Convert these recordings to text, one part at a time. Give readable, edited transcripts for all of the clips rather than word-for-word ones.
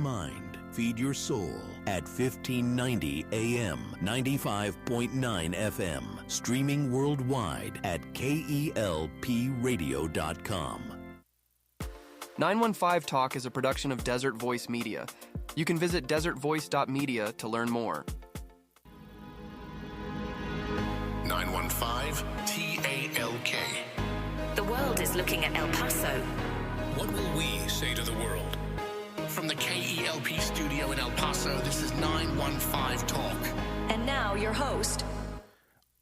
mind, feed your soul at 1590 AM, 95.9 FM, streaming worldwide at KELPradio.com. 915 Talk is a production of Desert Voice Media. You can visit desertvoice.media to learn more. 915 TALK. The world is looking at El Paso. What will we say to the world? From the KELP studio in El Paso, this is 915 Talk. And now your host.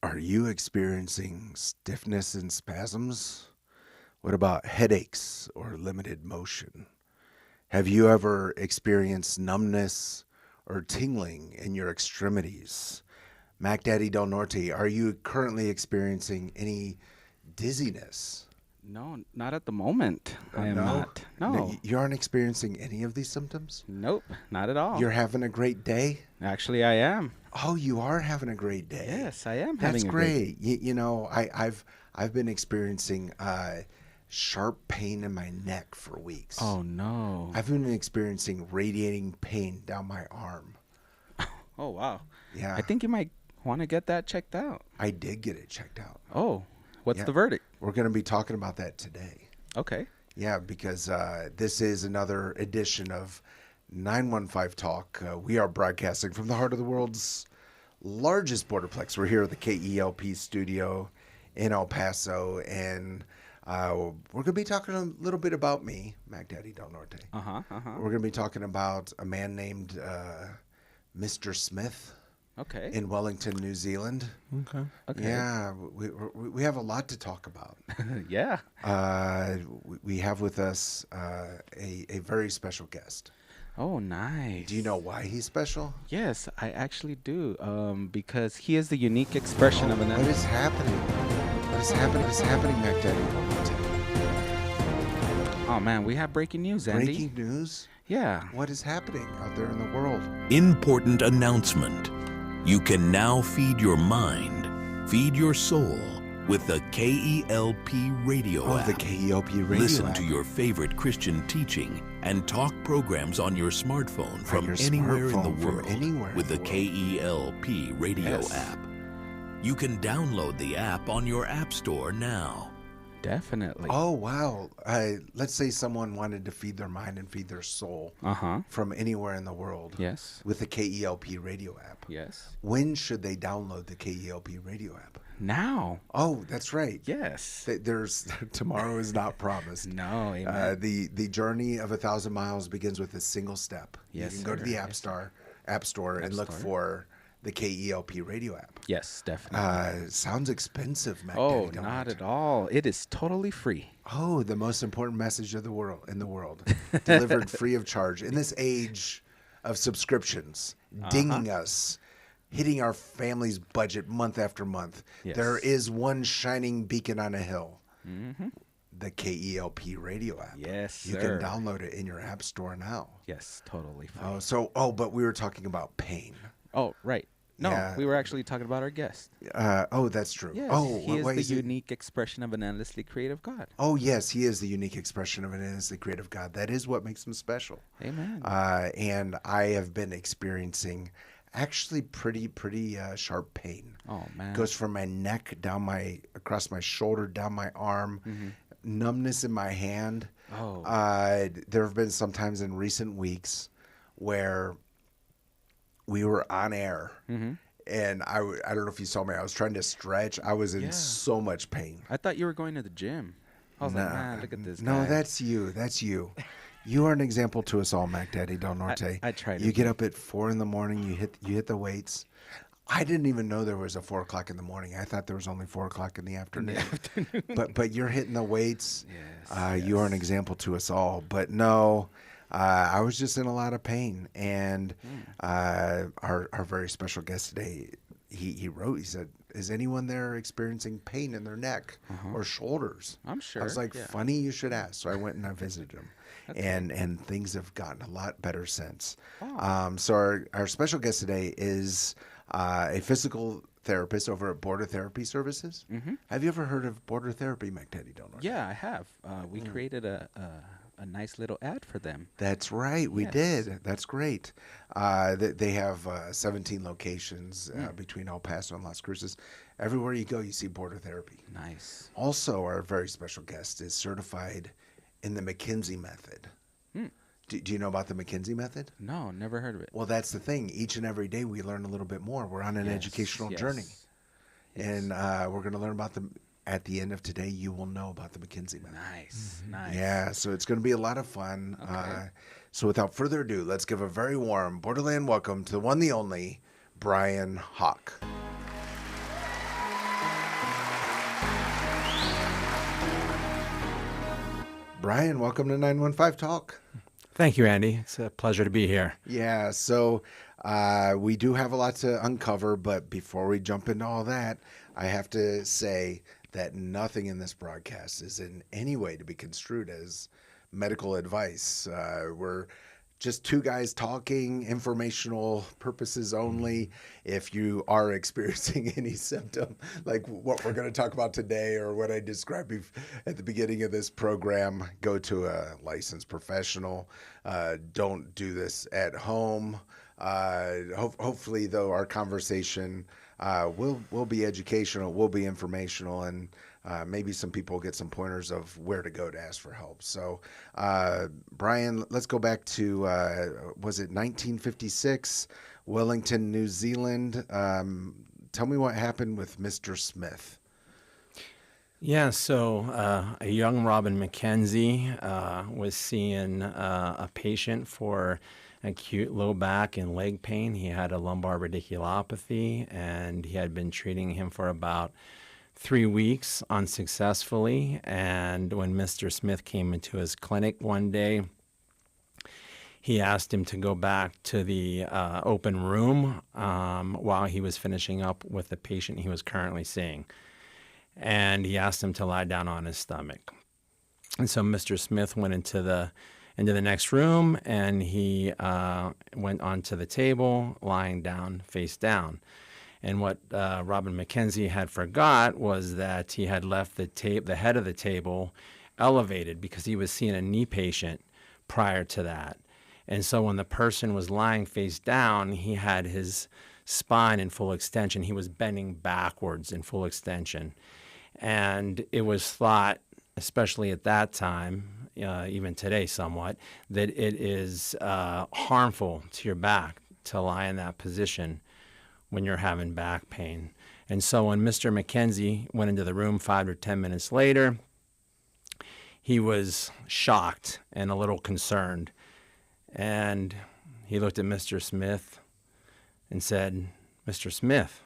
Are you experiencing stiffness and spasms? What about headaches or limited motion? Have you ever experienced numbness or tingling in your extremities? Mac Daddy Del Norte, are you currently experiencing any dizziness? No, not at the moment. I am not. No. You aren't experiencing any of these symptoms? Nope, not at all. You're having a great day? Actually, I am. Oh, you are having a great day. Yes, I am That's having a great. You know, I've been experiencing sharp pain in my neck for weeks. Oh, no. I've been experiencing radiating pain down my arm. Oh, wow. Yeah. I think you might want to get that checked out. I did get it checked out. Oh, what's the verdict? We're going to be talking about that today. Okay. Yeah, because this is another edition of 915 Talk. We are broadcasting from the heart of the world's largest borderplex. We're here at the KELP studio in El Paso, and we're going to be talking a little bit about me, Mac Daddy Del Norte. We're going to be talking about a man named Mr. Smith. Okay. In Wellington, New Zealand. Okay. Yeah, we have a lot to talk about. Yeah. We have with us a very special guest. Oh, nice. Do you know why he's special? Yes, I actually do. Because he is the unique expression of an. What is happening? What is happening? What is happening, Mac Daddy? Oh man, we have breaking news, Andy. Breaking news? Yeah. What is happening out there in the world? Important announcement. You can now feed your mind, feed your soul with the KELP radio app. The KELP radio Listen app. to your favorite Christian teaching and talk programs on your smartphone from anywhere in the world with the KELP radio app. You can download the app on your app store now. Definitely. Oh, wow. Let's say someone wanted to feed their mind and feed their soul from anywhere in the world. Yes. With the KELP radio app. Yes. When should they download the KELP radio app? Now. Oh, that's right. Yes. There's tomorrow is not promised. No, amen. The journey of 1,000 miles begins with a single step. Yes, you can go to the App Store and look for the KELP radio app. Yes, definitely. Sounds expensive, Mac. Oh, Daddy, not at all. It is totally free. Oh, the most important message of the world delivered free of charge in this age of subscriptions, dinging us, hitting our family's budget month after month. Yes. There is one shining beacon on a hill. The KELP radio app. Yes, you sir. can download it in your app store now. Yes, totally free. But we were talking about pain. Oh, right. No, Yeah. we were actually talking about our guest. That's true. Yes, oh, he why is the unique expression of an endlessly creative God. Oh, yes, he is the unique expression of an endlessly creative God. That is what makes him special. Amen. And I have been experiencing actually pretty sharp pain. Oh, man. Goes from my neck across my shoulder, down my arm, numbness in my hand. Oh. There have been some times in recent weeks where we were on air, and I don't know if you saw me. I was trying to stretch. I was in so much pain. I thought you were going to the gym. I was like, man, look at this guy. No, that's you. That's you. You are an example to us all, Mac Daddy Del Norte. I try to. You get up at 4 a.m. You hit the weights. I didn't even know there was a 4 o'clock in the morning. I thought there was only 4 o'clock in the afternoon. But you're hitting the weights. Yes. You are an example to us all. But no. I was just in a lot of pain, and our very special guest today, he wrote, he said, is anyone there experiencing pain in their neck or shoulders? I'm sure. I was like, funny you should ask. So I went and I visited him, and things have gotten a lot better since. Wow. So our special guest today is a physical therapist over at Border Therapy Services. Have you ever heard of Border Therapy, McKenzie? Yeah, I have. We created a a nice little ad for them. That's right. We Yes. did. That's great. They have 17 locations between El Paso and Las Cruces. Everywhere you go, you see border therapy. Nice. Also, our very special guest is certified in the McKenzie method. Do you know about the McKenzie method? No, never heard of it. Well, that's the thing. Each and every day we learn a little bit more. We're on an educational journey. And we're going to learn about them. At the end of today, you will know about the McKenzie method. Nice, nice. Yeah, so it's going to be a lot of fun. Okay. So without further ado, let's give a very warm Borderland welcome to the one, the only, Bryan Hock. Bryan, welcome to 915 Talk. Thank you, Andy. It's a pleasure to be here. Yeah, so we do have a lot to uncover, but before we jump into all that, I have to say that nothing in this broadcast is in any way to be construed as medical advice. We're just two guys talking, informational purposes only. If you are experiencing any symptom, like what we're going to talk about today or what I described at the beginning of this program, go to a licensed professional. Don't do this at home. Hopefully, though, our conversation will be educational, will be informational, and maybe some people get some pointers of where to go to ask for help. So, Bryan, let's go back to, was it 1956, Wellington, New Zealand? Tell me what happened with Mr. Smith. Yeah, so a young Robin McKenzie was seeing a patient for acute low back and leg pain. He had a lumbar radiculopathy, and he had been treating him for about 3 weeks unsuccessfully. And when Mr. Smith came into his clinic one day, he asked him to go back to the open room while he was finishing up with the patient he was currently seeing. And he asked him to lie down on his stomach. And so Mr. Smith went into the next room, and he went onto the table, lying down, face down. And what Robin McKenzie had forgot was that he had left the head of the table elevated because he was seeing a knee patient prior to that. And so when the person was lying face down, he had his spine in full extension. He was bending backwards in full extension. And it was thought, especially at that time, even today somewhat, that it is harmful to your back to lie in that position when you're having back pain. And so when Mr. McKenzie went into the room 5 or 10 minutes later, he was shocked and a little concerned. And he looked at Mr. Smith and said, "Mr. Smith,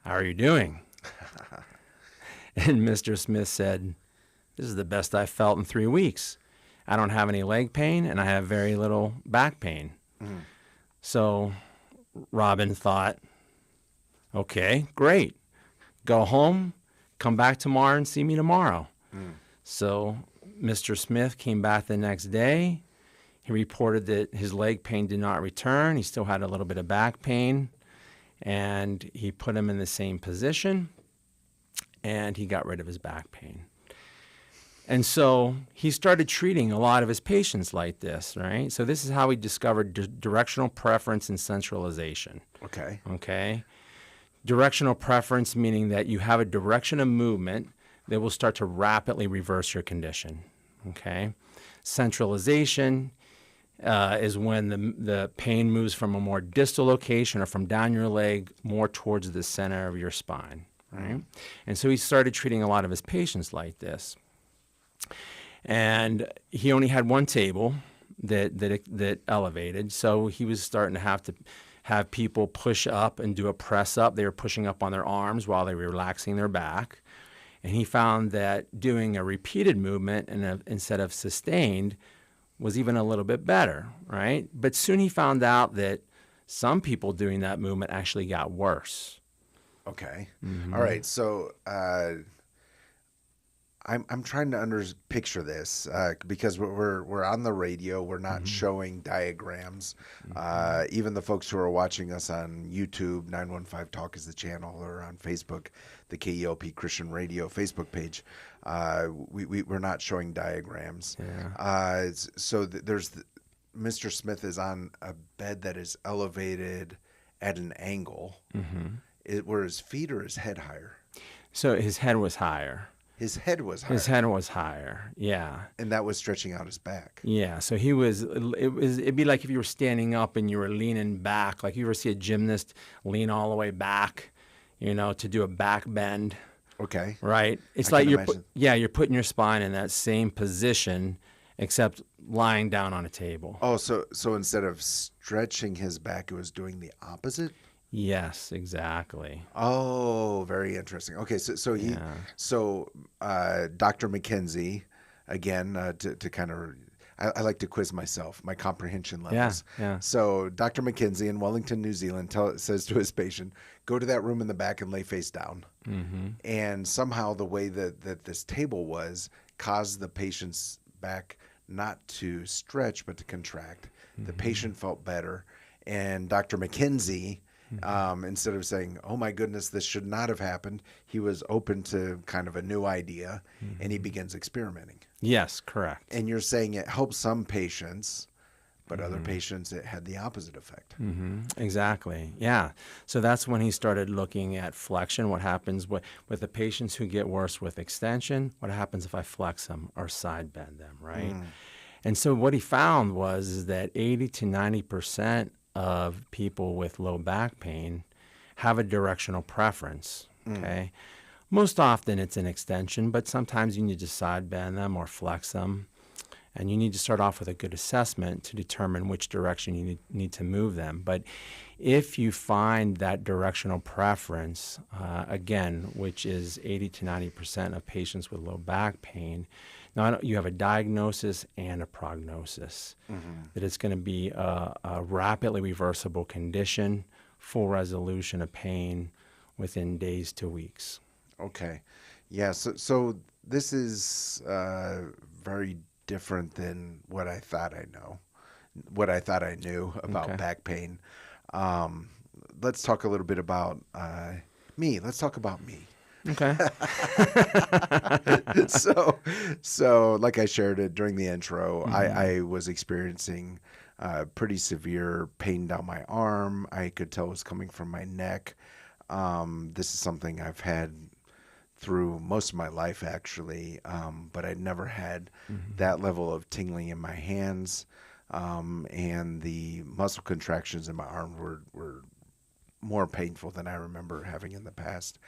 how are you doing?" And Mr. Smith said, "This is the best I've felt in 3 weeks. I don't have any leg pain, and I have very little back pain." So Robin thought, okay, great. Go home, come back tomorrow and see me tomorrow. So Mr. Smith came back the next day. He reported that his leg pain did not return. He still had a little bit of back pain, and he put him in the same position, and he got rid of his back pain. And so he started treating a lot of his patients like this, right? So this is how he discovered directional preference and centralization. Okay? Directional preference meaning that you have a direction of movement that will start to rapidly reverse your condition, okay? Centralization is when the pain moves from a more distal location or from down your leg more towards the center of your spine, right? And so he started treating a lot of his patients like this. And he only had one table that elevated, so he was starting to have people push up and do a press up. They were pushing up on their arms while they were relaxing their back. And he found that doing a repeated movement instead of sustained was even a little bit better, right? But soon he found out that some people doing that movement actually got worse. Okay. All right. So I'm trying to picture this because we're on the radio. We're not showing diagrams. Even the folks who are watching us on YouTube, 915 Talk is the channel, or on Facebook, the KELP Christian Radio Facebook page. We're not showing diagrams. Yeah. Mr. Smith is on a bed that is elevated at an angle. Were his feet or his head higher? So his head was higher. His head was higher. His head was higher, yeah. And that was stretching out his back. Yeah, so it'd be like if you were standing up and you were leaning back, like you ever see a gymnast lean all the way back, to do a back bend. Okay. Right? It's I like can you're putting your spine in that same position, except lying down on a table. Oh, so instead of stretching his back, it was doing the opposite? Yes, exactly. Oh, very interesting. Okay, so Dr. McKenzie, again, to kind of, I like to quiz myself, my comprehension levels. Yeah. So Dr. McKenzie in Wellington, New Zealand, says to his patient, go to that room in the back and lay face down. And somehow the way that this table was caused the patient's back not to stretch but to contract. The patient felt better. And Dr. McKenzie, instead of saying, oh my goodness, this should not have happened, he was open to kind of a new idea, and he begins experimenting. Yes, correct. And you're saying it helped some patients, but other patients it had the opposite effect. Exactly. Yeah. So that's when he started looking at flexion. What happens with the patients who get worse with extension? What happens if I flex them or side bend them, right? And so what he found was that 80 to 90% of people with low back pain have a directional preference, okay? Most often it's an extension, but sometimes you need to side bend them or flex them. And you need to start off with a good assessment to determine which direction you need to move them. But if you find that directional preference, again, which is 80 to 90% of patients with low back pain, now you have a diagnosis and a prognosis, that it's going to be a rapidly reversible condition, full resolution of pain within days to weeks. Okay. Yeah, so this is very different than what I thought I knew about back pain. Let's talk a little bit about me. Let's talk about me. Okay. So like I shared it during the intro, I was experiencing pretty severe pain down my arm. I could tell it was coming from my neck. This is something I've had through most of my life, actually, but I'd never had that level of tingling in my hands, and the muscle contractions in my arm were more painful than I remember having in the past.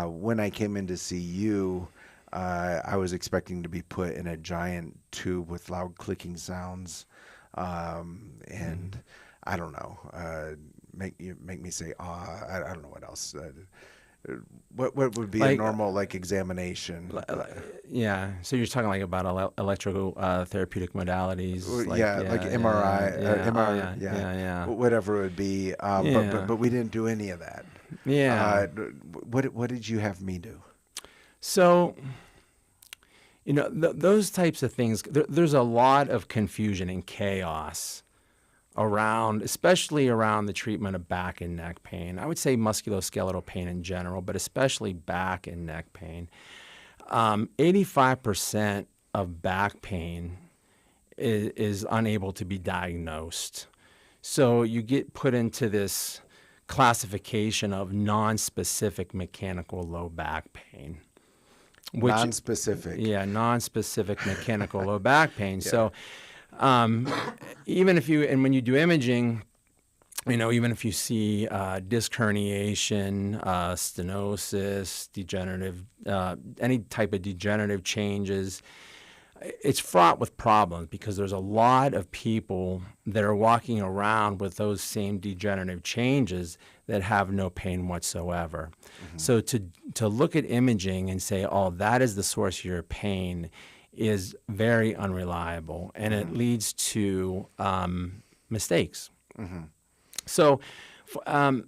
When I came in to see you, I was expecting to be put in a giant tube with loud clicking sounds, and I don't know, make me say, I don't know what else. What would be a normal examination? Yeah, so you're talking about electrical therapeutic modalities, like MRI, MRI, whatever it would be. But we didn't do any of that. Yeah. What did you have me do? So, those types of things. There's a lot of confusion and chaos especially around the treatment of back and neck pain. I would say musculoskeletal pain in general, but especially back and neck pain. 85% of back pain is unable to be diagnosed. So you get put into this classification of non-specific mechanical low back pain. Non-specific. Yeah, non-specific mechanical low back pain. Yeah. So even if when you do imaging, even if you see disc herniation, stenosis, degenerative, any type of degenerative changes, it's fraught with problems because there's a lot of people that are walking around with those same degenerative changes that have no pain whatsoever. So to look at imaging and say, oh, that is the source of your pain is very unreliable, and it leads to mistakes. So let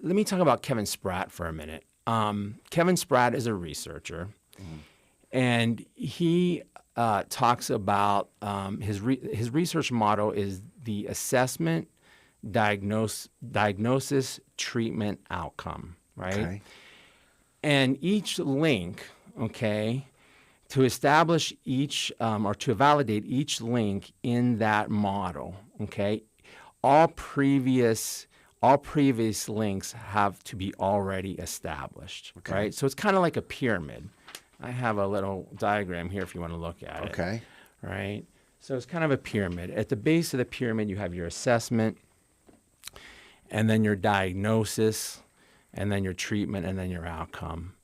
me talk about Kevin Spratt for a minute. Kevin Spratt is a researcher. And he talks about his research model is the assessment, diagnosis, treatment, outcome, right? Okay. And each link, okay, to establish each or to validate each link in that model, okay, all previous links have to be already established, right? So it's kind of like a pyramid. I have a little diagram here if you want to look at it. Okay. Right? So it's kind of a pyramid. At the base of the pyramid, you have your assessment, and then your diagnosis, and then your treatment, and then your outcome.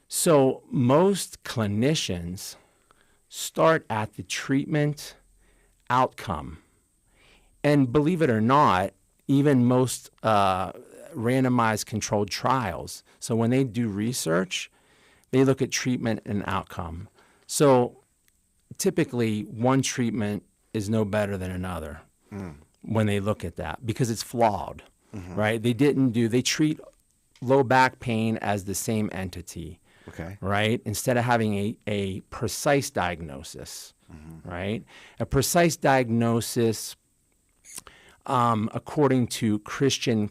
So most clinicians start at the treatment outcome. And believe it or not, even most randomized controlled trials, so when they do research, they look at treatment and outcome. So typically, one treatment is no better than another when they look at that because it's flawed, right? They treat low back pain as the same entity, right? Instead of having a precise diagnosis, right? A precise diagnosis, according to Clayton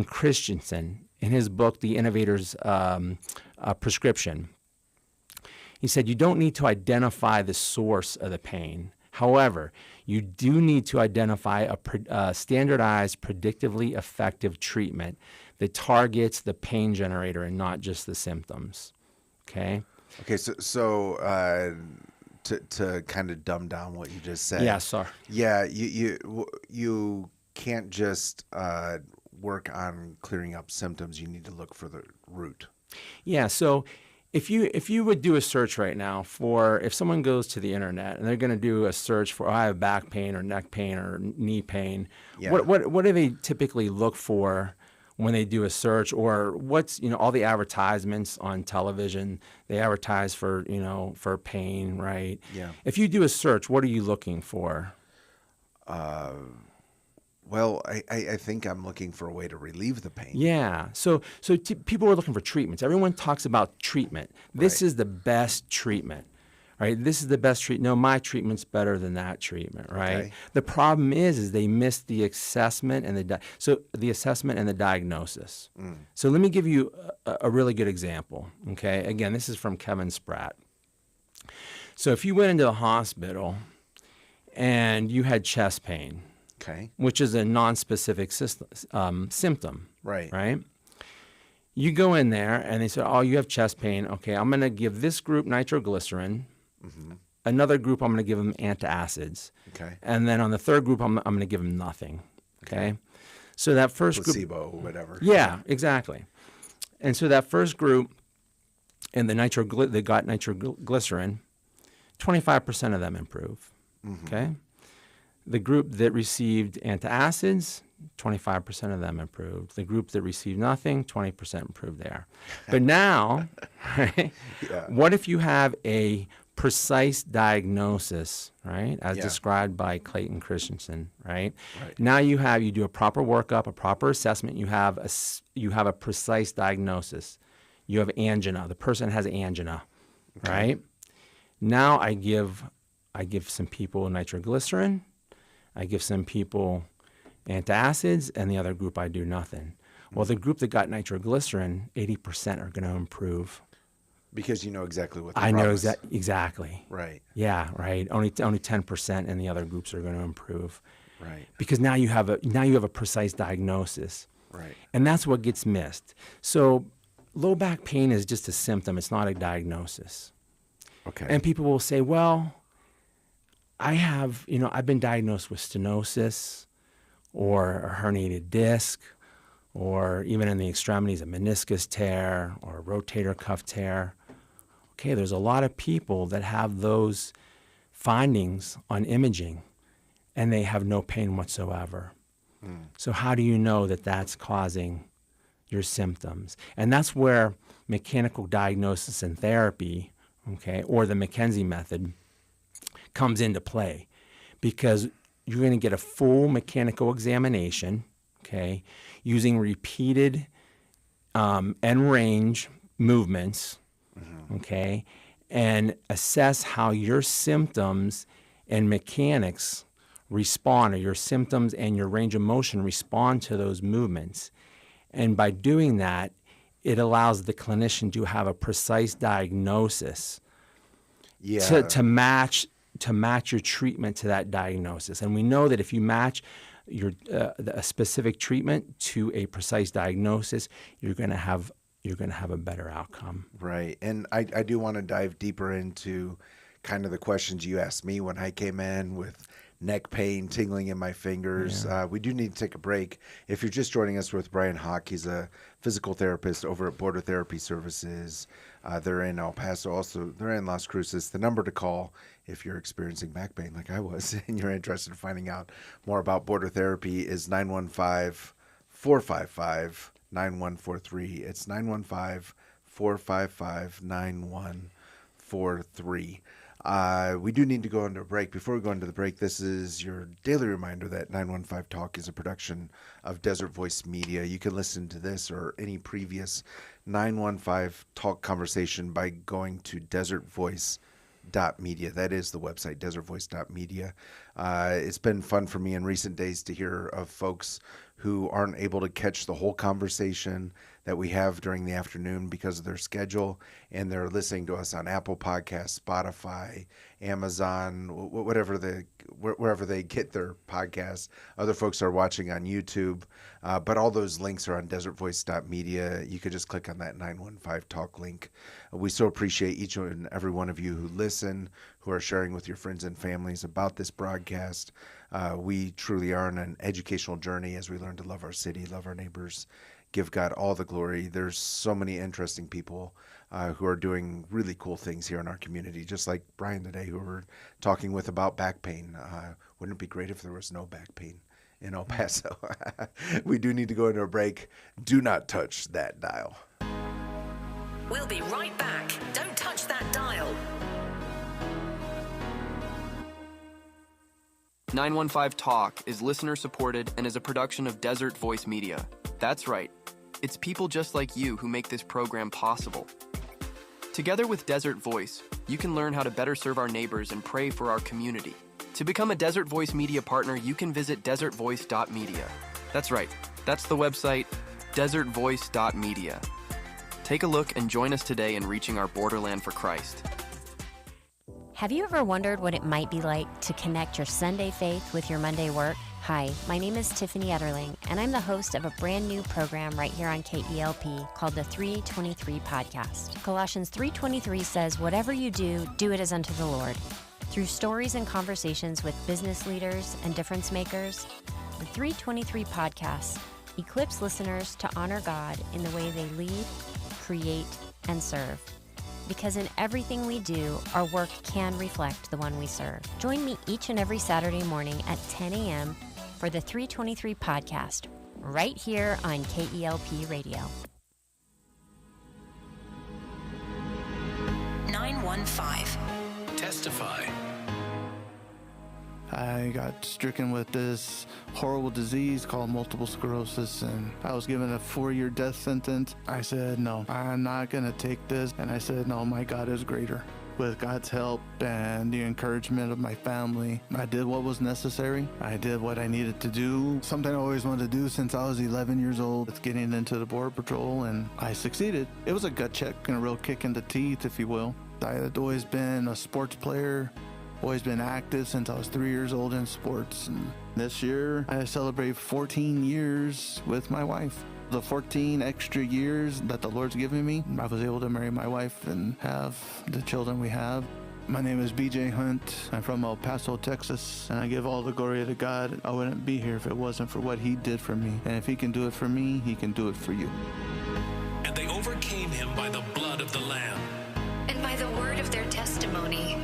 Christensen, in his book, The Innovator's Prescription, he said, you don't need to identify the source of the pain. However, you do need to identify a standardized, predictively effective treatment that targets the pain generator and not just the symptoms. Okay? Okay, so to kind of dumb down what you just said. Yeah, sorry. Yeah, you can't just work on clearing up symptoms. You need to look for the root. Yeah, so if you would do a search right now for, if someone goes to the internet and they're going to do a search for, I have back pain or neck pain or knee pain, what do they typically look for when they do a search? Or what's, all the advertisements on television, they advertise for, for pain, right? Yeah. If you do a search, what are you looking for? Well, I think I'm looking for a way to relieve the pain. Yeah. So people are looking for treatments. Everyone talks about treatment. This is the best treatment, right? This is the best treatment. No, my treatment's better than that treatment, right? Okay. The problem is they miss the assessment and the assessment and the diagnosis. So let me give you a really good example. Okay. Again, this is from Kevin Spratt. So if you went into the hospital and you had chest pain, okay, which is a non-specific symptom, right? You go in there and they say, oh, you have chest pain. Okay, I'm going to give this group nitroglycerin. Another group, I'm going to give them antacids. Okay. And then on the third group, I'm going to give them nothing. Okay. So that first placebo, whatever. Yeah, exactly. And so that first group, and they got nitroglycerin, 25% of them improve. Okay. The group that received antacids, 25% of them improved. The group that received nothing, 20% improved there. But now, right, what if you have a precise diagnosis, right, as described by Clayton Christensen, right? Now you do a proper workup, a proper assessment. You have a precise diagnosis. You have angina. The person has angina, right? Now I give some people nitroglycerin. I give some people antacids, and the other group I do nothing. Well, the group that got nitroglycerin, 80% are going to improve. Because you know exactly what the I problem know is. exactly. Right. Yeah, right. Only 10%, and the other groups are going to improve. Right. Because now you have a precise diagnosis. Right. And that's what gets missed. So low back pain is just a symptom. It's not a diagnosis. Okay. And people will say, well, I've been diagnosed with stenosis or a herniated disc or even in the extremities, a meniscus tear or a rotator cuff tear. Okay, there's a lot of people that have those findings on imaging and they have no pain whatsoever. So how do you know that that's causing your symptoms? And that's where mechanical diagnosis and therapy, okay, or the McKenzie method comes into play, because you're going to get a full mechanical examination, okay, using repeated end range movements, okay, and assess how your symptoms and mechanics respond, or your symptoms and your range of motion respond to those movements. And by doing that, it allows the clinician to have a precise diagnosis to match your treatment to that diagnosis. And we know that if you match a specific treatment to a precise diagnosis, you're going to have a better outcome. Right. And I do want to dive deeper into kind of the questions you asked me when I came in with neck pain, tingling in my fingers. Yeah. We do need to take a break. If you're just joining us with Bryan Hock, he's a physical therapist over at Border Therapy Services. They're in El Paso. Also, they're in Las Cruces. The number to call if you're experiencing back pain like I was and you're interested in finding out more about Border Therapy is 915-455-9143. It's 915-455-9143. We do need to go into a break. Before we go into the break, this is your daily reminder that 915 Talk is a production of Desert Voice Media. You can listen to this or any previous 915 Talk conversation by going to desertvoice.media. That is the website, desertvoice.media. It's been fun for me in recent days to hear of folks who aren't able to catch the whole conversation that we have during the afternoon because of their schedule, and they're listening to us on Apple Podcasts, Spotify, Amazon, wherever they get their podcasts. Other folks are watching on YouTube, but all those links are on desertvoice.media. You could just click on that 915 Talk link. We so appreciate each and every one of you who listen, who are sharing with your friends and families about this broadcast. We truly are on an educational journey as we learn to love our city, love our neighbors, give God all the glory. There's so many interesting people who are doing really cool things here in our community, just like Bryan today, who we're talking with about back pain. Wouldn't it be great if there was no back pain in El Paso? We do need to go into a break. Do not touch that dial. We'll be right back. Don't touch that dial. 915 Talk is listener supported and is a production of Desert Voice Media. That's right. It's people just like you who make this program possible. Together with Desert Voice, you can learn how to better serve our neighbors and pray for our community. To become a Desert Voice Media partner, you can visit desertvoice.media. That's right. That's the website, desertvoice.media. Take a look and join us today in reaching our borderland for Christ. Have you ever wondered what it might be like to connect your Sunday faith with your Monday work? Hi, my name is Tiffany Etterling, and I'm the host of a brand new program right here on KELP called the 323 Podcast. Colossians 3:23 says, whatever you do, do it as unto the Lord. Through stories and conversations with business leaders and difference makers, the 323 Podcast equips listeners to honor God in the way they lead, create, and serve. Because in everything we do, our work can reflect the one we serve. Join me each and every Saturday morning at 10 a.m. for the 323 Podcast, right here on KELP Radio. 915. Testify. I got stricken with this horrible disease called multiple sclerosis, and I was given a 4-year death sentence. I said, no, I'm not going to take this. And I said, no, my God is greater. With God's help and the encouragement of my family, I did what was necessary. I did what I needed to do. Something I always wanted to do since I was 11 years old. It's getting into the Border Patrol, and I succeeded. It was a gut check and a real kick in the teeth, if you will. I had always been a sports player. Always been active since I was 3 years old in sports. And this year, I celebrate 14 years with my wife. The 14 extra years that the Lord's given me, I was able to marry my wife and have the children we have. My name is BJ Hunt. I'm from El Paso, Texas, and I give all the glory to God. I wouldn't be here if it wasn't for what He did for me. And if He can do it for me, He can do it for you. And they overcame him by the blood of the Lamb And by the word of their testimony.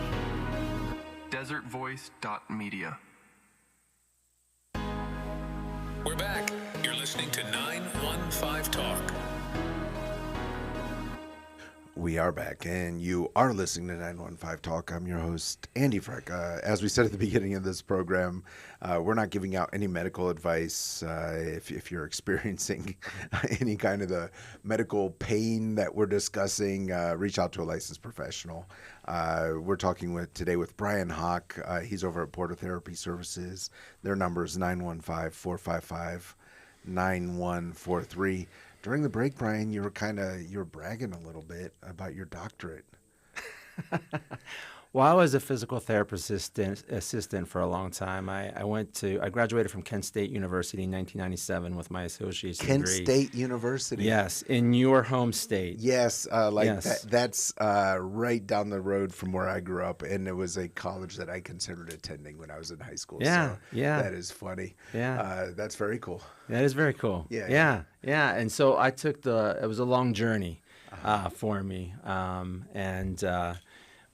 desertvoice.media. We're back. You're listening to 915 Talk. We are back, and you are listening to 915 Talk. I'm your host, Andy Freck. As we said at the beginning of this program, we're not giving out any medical advice. If you're experiencing any kind of the medical pain that we're discussing, reach out to a licensed professional. We're talking today with Bryan Hock. He's over at Border Therapy Services. Their number is 915-455-9143. During the break, Bryan, you were bragging a little bit about your doctorate. Well, I was a physical therapist assistant for a long time. I graduated from Kent State University in 1997 with my associate's degree. Kent State University. Yes, in your home state. Yes, Yes. That's right down the road from where I grew up, and it was a college that I considered attending when I was in high school. Yeah, so yeah. That is funny. Yeah. That's very cool. That is very cool. Yeah. And so I took it was a long journey for me.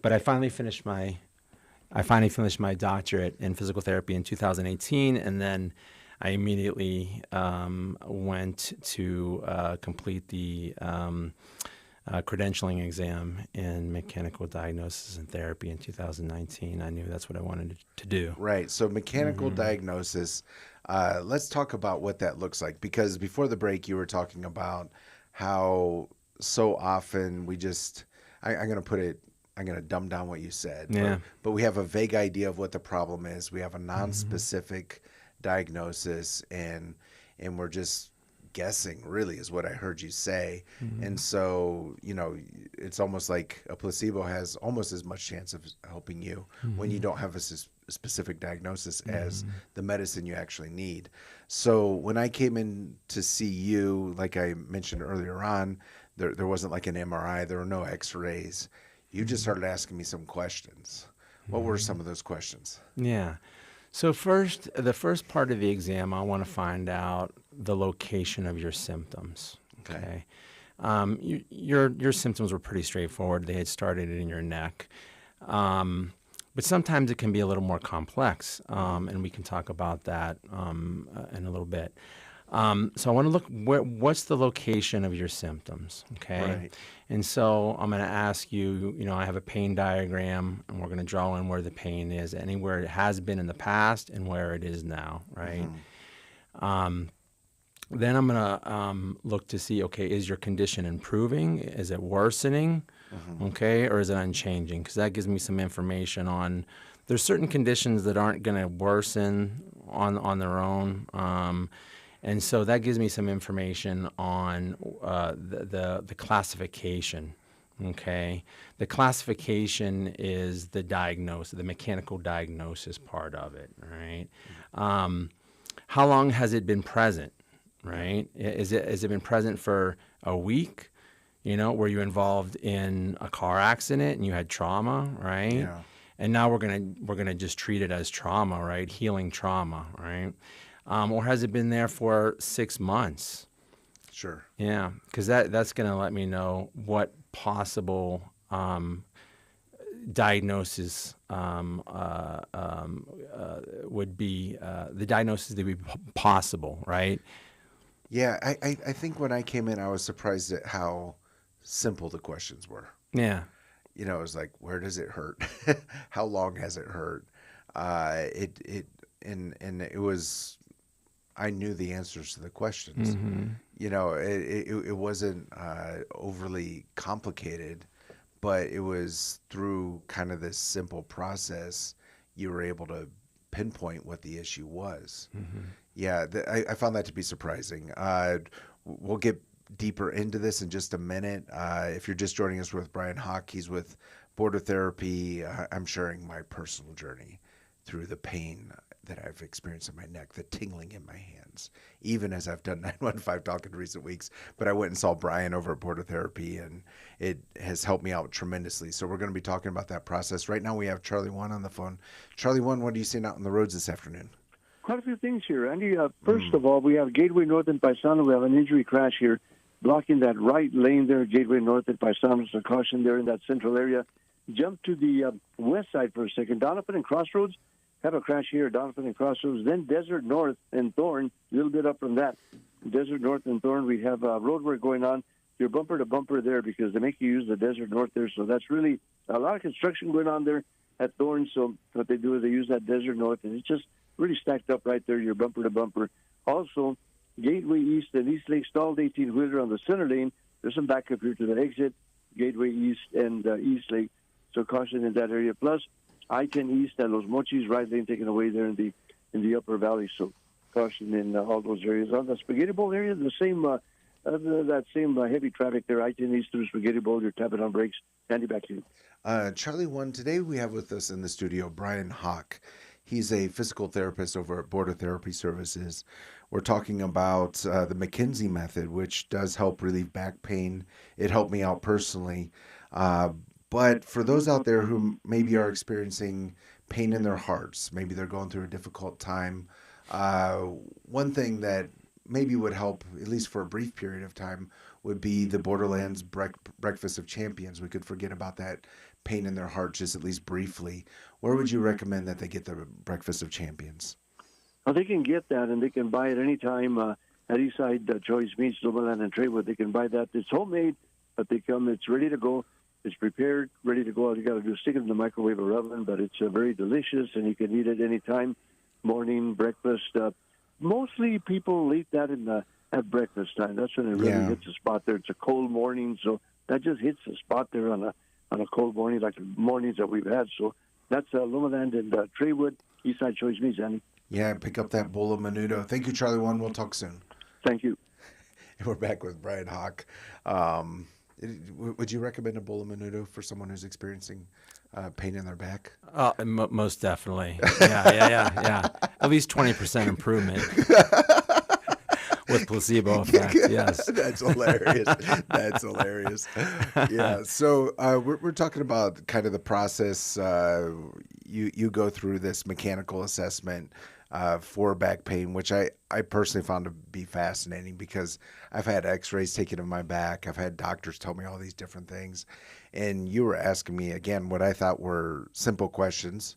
But I finally finished my doctorate in physical therapy in 2018, and then I immediately went to complete the credentialing exam in mechanical diagnosis and therapy in 2019. I knew that's what I wanted to do. Right. So mechanical diagnosis. Let's talk about what that looks like, because before the break you were talking about how so often we just I'm going to dumb down what you said. Yeah. But we have a vague idea of what the problem is. We have a non-specific diagnosis, and we're just guessing, really, is what I heard you say. And so, it's almost like a placebo has almost as much chance of helping you when you don't have a specific diagnosis as the medicine you actually need. So when I came in to see you, like I mentioned earlier on, there wasn't like an MRI, there were no x-rays. You just started asking me some questions. What were some of those questions? Yeah. So the first part of the exam, I want to find out the location of your symptoms. Okay. Your symptoms were pretty straightforward. They had started in your neck. But sometimes it can be a little more complex, and we can talk about that in a little bit. So I want to look, what's the location of your symptoms, okay? Right. And so I'm going to ask you, I have a pain diagram, and we're going to draw in where the pain is, anywhere it has been in the past and where it is now, right? Then I'm going to look to see, okay, is your condition improving? Is it worsening? Okay, or is it unchanging? Because that gives me some information on, there's certain conditions that aren't going to worsen on their own. And so that gives me some information on the classification, okay? The classification is the diagnosis, the mechanical diagnosis part of it, right? How long has it been present, right? Has it been present for a week? Were you involved in a car accident and you had trauma, right? Yeah. And now we're gonna just treat it as trauma, right? Healing trauma, right? Or has it been there for 6 months? Sure. Yeah, because that's going to let me know what possible diagnosis would be, the diagnosis that would be possible, right? Yeah, I think when I came in, I was surprised at how simple the questions were. Yeah. It was like, where does it hurt? How long has it hurt? It was, I knew the answers to the questions. It wasn't overly complicated, but it was through kind of this simple process you were able to pinpoint what the issue was. Yeah, I found that to be surprising. We'll get deeper into this in just a minute. If you're just joining us with Bryan Hock, he's with Border Therapy. I'm sharing my personal journey through the pain that I've experienced in my neck, the tingling in my hands, even as I've done 915 Talk in recent weeks. But I went and saw Bryan over at Border Therapy, and it has helped me out tremendously. So we're going to be talking about that process. Right now we have Charlie 1 on the phone. Charlie 1, what are you seeing out on the roads this afternoon? Quite a few things here, Andy. First of all, we have Gateway North and Paisano. We have an injury crash here, blocking that right lane there, Gateway North and Paisano. So caution there in that central area. Jump to the west side for a second. Donovan and Crossroads. Have a crash here, Donovan and Crossroads. Then Desert North and Thorn, a little bit up from that. Desert North and Thorn, we have road work going on. you're bumper to bumper there because they make you use the Desert North there. So that's really a lot of construction going on there at Thorne. So what they do is they use that Desert North, and it's just really stacked up right there. You're bumper to bumper. Also, Gateway East and East Lake stalled 18-wheeler on the center lane. There's some backup here to the exit, Gateway East and East Lake. So caution in that area. Plus, I-10 East and Los Mochis right lane taken away there in the upper valley. So caution in all those areas. On the Spaghetti Bowl area, the same that same heavy traffic there. I-10 East through Spaghetti Bowl. You're tapping on brakes. Andy, back to you. Charlie One, today we have with us in the studio Bryan Hock. He's a physical therapist over at Border Therapy Services. We're talking about the McKenzie method, which does help relieve back pain. It helped me out personally. But for those out there who maybe are experiencing pain in their hearts, maybe they're going through a difficult time, one thing that maybe would help, at least for a brief period of time, would be the Borderlands Breakfast of Champions. We could forget about that pain in their heart just at least briefly. Where would you recommend that they get the Breakfast of Champions? Well, they can get that, and they can buy it anytime at Eastside Choice Meats, Lumaland, and Traywood. They can buy that. It's homemade, but they come. It's ready to go. It's prepared, ready to go. All you got to do is stick it in the microwave or oven, but it's very delicious, and you can eat it anytime, morning, breakfast. Mostly people eat that at breakfast time. That's when it really hits the spot there. It's a cold morning, so that just hits the spot there on a cold morning, like the mornings that we've had. So that's Lumaland and Traywood, Eastside Choice Meats, Andy. Yeah, pick up that bowl of menudo. Thank you, Charlie One. We'll talk soon. Thank you. And we're back with Bryan Hock. Would you recommend a bowl of menudo for someone who's experiencing pain in their back? Most definitely. Yeah. At least 20% improvement with placebo effect. Yes. That's hilarious. That's hilarious. Yeah. So we're talking about kind of the process. You go through this mechanical assessment for back pain, which I personally found to be fascinating because I've had x-rays taken of my back. I've had doctors tell me all these different things. And you were asking me, again, what I thought were simple questions,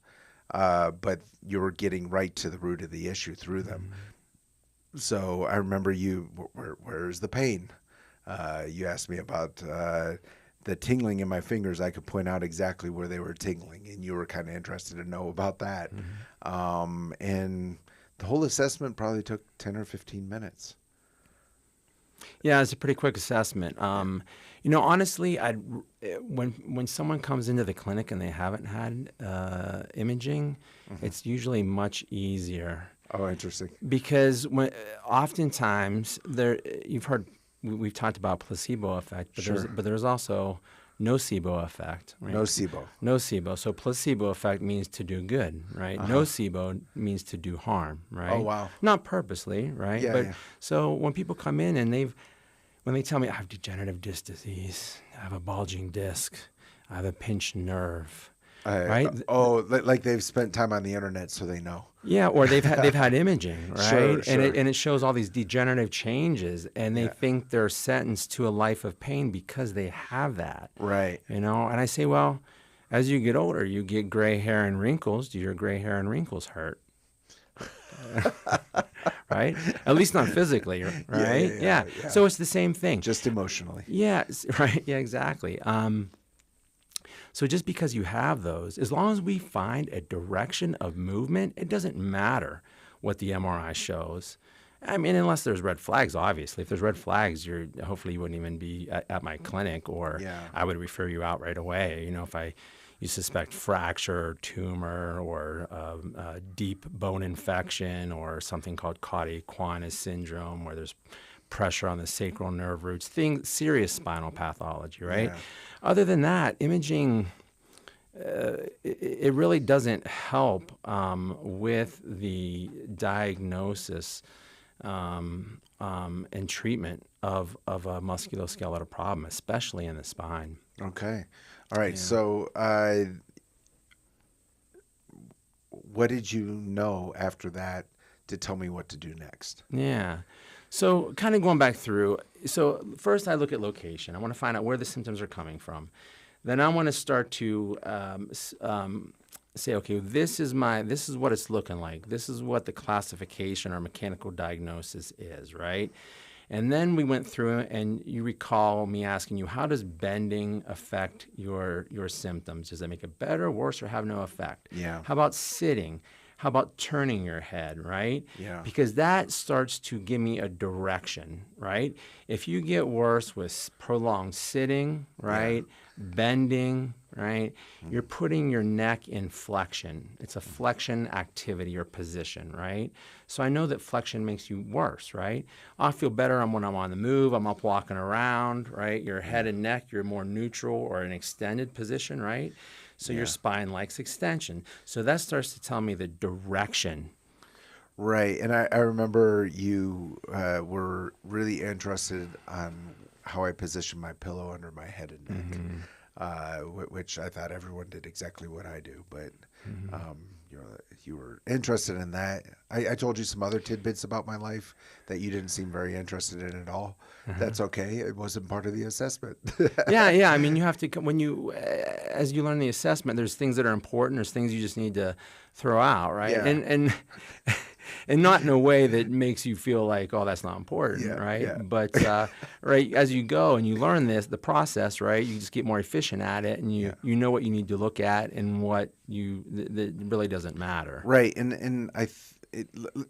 but you were getting right to the root of the issue through them. Mm-hmm. So I remember where's the pain? You asked me about the tingling in my fingers. I could point out exactly where they were tingling, and you were kind of interested to know about that. Mm-hmm. And the whole assessment probably took 10 or 15 minutes. Yeah, it's a pretty quick assessment. Honestly, when someone comes into the clinic and they haven't had imaging, mm-hmm. it's usually much easier. Oh, interesting. Because oftentimes we've talked about placebo effect, but there's also nocebo effect. Right? Nocebo. So placebo effect means to do good, right? Uh-huh. Nocebo means to do harm, right? Oh, wow. Not purposely, right? Yeah. So when people come in and when they tell me I have degenerative disc disease, I have a bulging disc, I have a pinched nerve, right? Like they've spent time on the internet, so they know. Yeah, or they've had imaging, right? Sure. And it shows all these degenerative changes, and they think they're sentenced to a life of pain because they have that. Right. And I say, well, as you get older, you get gray hair and wrinkles. Do your gray hair and wrinkles hurt? Right? At least not physically, right? Yeah. So it's the same thing. Just emotionally. Yeah, right. Yeah, exactly. So just because you have those, as long as we find a direction of movement, it doesn't matter what the MRI shows. I mean, unless there's red flags, obviously. If there's red flags, hopefully you wouldn't even be at my clinic, or I would refer you out right away. If you suspect fracture or tumor or deep bone infection or something called Cauda-Equina syndrome, where there's pressure on the sacral nerve roots, serious spinal pathology, right? Yeah. Other than that, imaging, it really doesn't help with the diagnosis and treatment of a musculoskeletal problem, especially in the spine. Okay. All right. Yeah. So what did you know after that to tell me what to do next? Yeah. So kind of going back through, so first I look at location. I want to find out where the symptoms are coming from. Then I want to start to say, okay, this is what it's looking like. This is what the classification or mechanical diagnosis is, right? And then we went through, and you recall me asking you, how does bending affect your symptoms? Does it make it better, worse, or have no effect? Yeah. How about sitting? How about turning your head, right? Yeah. Because that starts to give me a direction, right? If you get worse with prolonged sitting, right, bending, right, you're putting your neck in flexion. It's a flexion activity or position, right? So I know that flexion makes you worse, right? I feel better when I'm on the move, I'm up walking around, right? Your head and neck, you're more neutral or an extended position, right? So your spine likes extension. So that starts to tell me the direction. Right. And I remember you were really interested on how I position my pillow under my head and neck, which I thought everyone did exactly what I do. But you were interested in that. I told you some other tidbits about my life that you didn't seem very interested in at all. That's okay. It wasn't part of the assessment. Yeah. I mean, you have to, as you learn the assessment, there's things that are important. There's things you just need to throw out, right? Yeah. And not in a way that makes you feel like, oh, that's not important, right? Yeah. But right, as you go and you learn the process, right, you just get more efficient at it, and you know what you need to look at and what that really doesn't matter. Right, and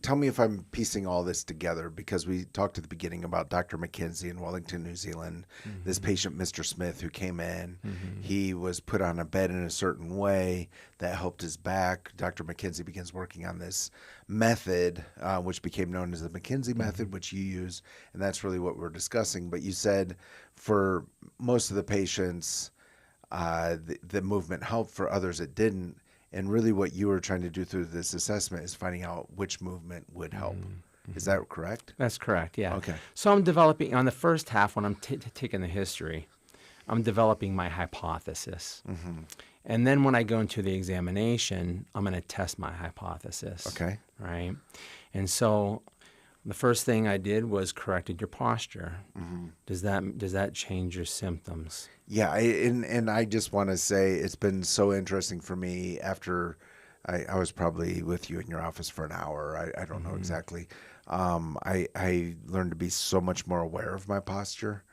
tell me if I'm piecing all this together, because we talked at the beginning about Dr. McKenzie in Wellington, New Zealand, this patient, Mr. Smith, who came in. He was put on a bed in a certain way that helped his back. Dr. McKenzie begins working on this method, which became known as the McKenzie method, which you use, and that's really what we're discussing. But you said for most of the patients, the movement helped, for others it didn't. And really what you were trying to do through this assessment is finding out which movement would help. Is that correct? That's correct, yeah. Okay. So I'm developing, on the first half, when I'm taking the history, I'm developing my hypothesis. And then when I go into the examination, I'm going to test my hypothesis. Okay. Right? And so the first thing I did was corrected your posture. Does that change your symptoms? Yeah, and I just want to say it's been so interesting for me after I was probably with you in your office for an hour. I don't know exactly. I learned to be so much more aware of my posture